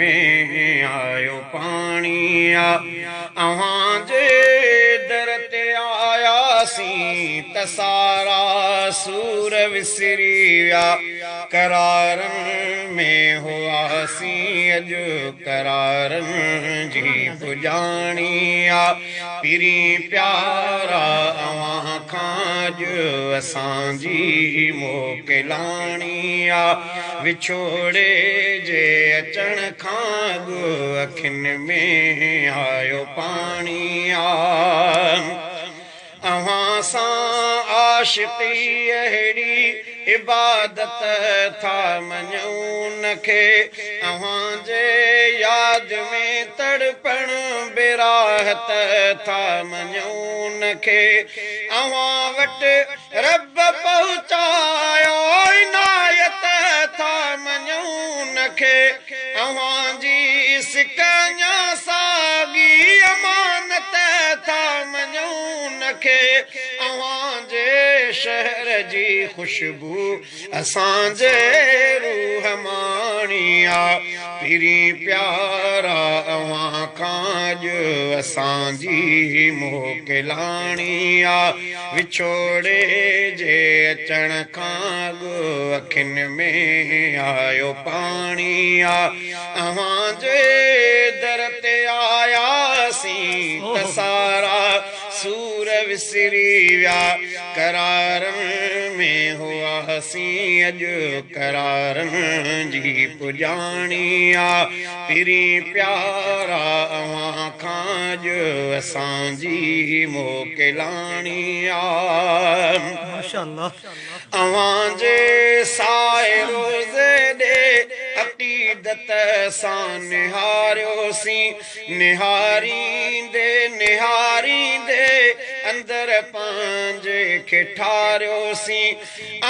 में आयो पाणी आ अव्हां जे दर ते आयासीं त सारा सूर विसरी विया करारनि में हुआसीं अॼु करारनि जी पुॼाणी आ पीरी प्यारा अव्हां खां अॼु असांजी मोकिलाणी आ विछोड़े जे अचण खां अॻु अखियुनि में आयो पाणी आ अव्हां सां आशिक़ी अहिड़ी इबादत था मञूं नखे अव्हां जे यादि में तड़पण बेराहत था मञूं नखे अव्हां वटि रब पहुचायो इनायत था मञूं नखे अव्हां जी सिकञा साॻी अमानत था मञूं नखे अव्हां जे शहर जी ख़ुशबू असांजे रूह माणी आ पीरी प्यारा अव्हां खां अॼु असांजी मोकिलाणी आ विछोड़े जे अचण खां अॻु अखियुनि में आयो पाणी आ अव्हां जे दर ते आयासीं त सारा सूर विसरी विया करारनि में हुआसीं अॼु करारनि जी पुॼाणी आ पीरी प्यारा अव्हां खां अॼु असांजी मोकिलाणी आ अव्हां जे साए रोज़े ॾे अक़ीदत सां निहारियोसीं निहारींदे निहारींदे अंदर पंहिंजे खे ठारियोसीं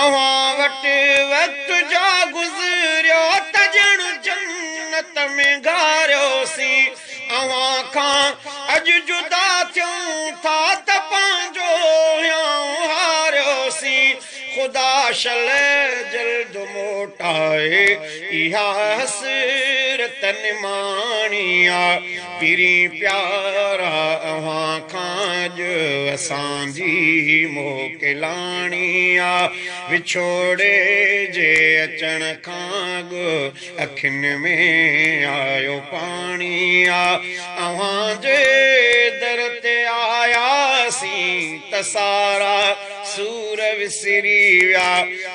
अव्हां वटि वक़्त जा गुज़रियो त ॼण जन्नत में घारियोसीं अव्हां खां अॼु जुदा थियूं था त पंहिंजो हारियोसीं ख़ुदा शल जल्द मोटाए इहा हसरत निमाणी आ पीरी प्यारा अव्हां खां अॼु असांजी मोकिलाणी आ विछोड़े जे अचण खां अॻु अखियुनि में आयो पाणी आ अव्हां जे दर ते आयासीं त सारा सूर विसरी विया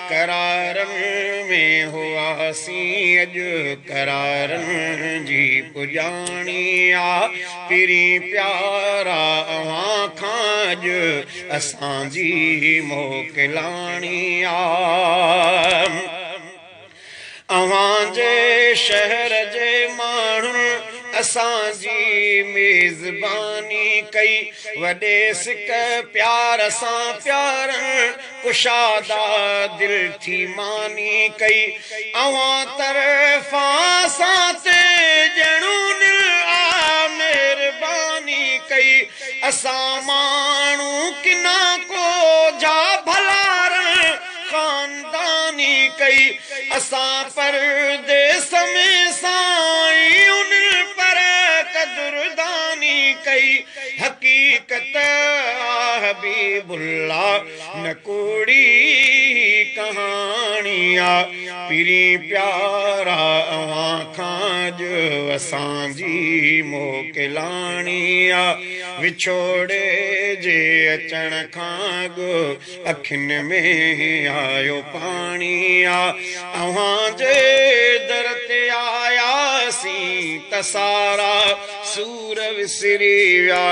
करारनि में हुआसीं अॼु करारनि जी पुॼाणी आ पीरी प्यारा अव्हां खां अॼु असांजी मोकिलाणी आ अव्हां जे शहर जे माण्हुनि असांजी मेज़बानी कई वॾे सिक प्यार सां प्यारनि कुशादा दिलि थी मानी कई अव्हां तरफ़ां सां ते ॼणूं आ महिरबानी कई असां माण्हू किना को जा भलारण खानदानी कई असां परदेस में साईं पर कदुरदानी कई हकीकत हबीबुल्ला न कूड़ी कहाणी आ पीरी प्यारा अव्हां खां अॼु असांजी मोकिलाणी आ विछोड़े जे अचण खां अॻु अखियुनि में आयो पाणी आ अव्हां जे दर ते आयासीं त सारा सूर विसरी विया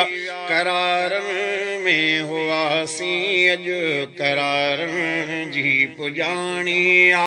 करारनि में हुआसीं अॼु करारनि जी पुॼाणी आ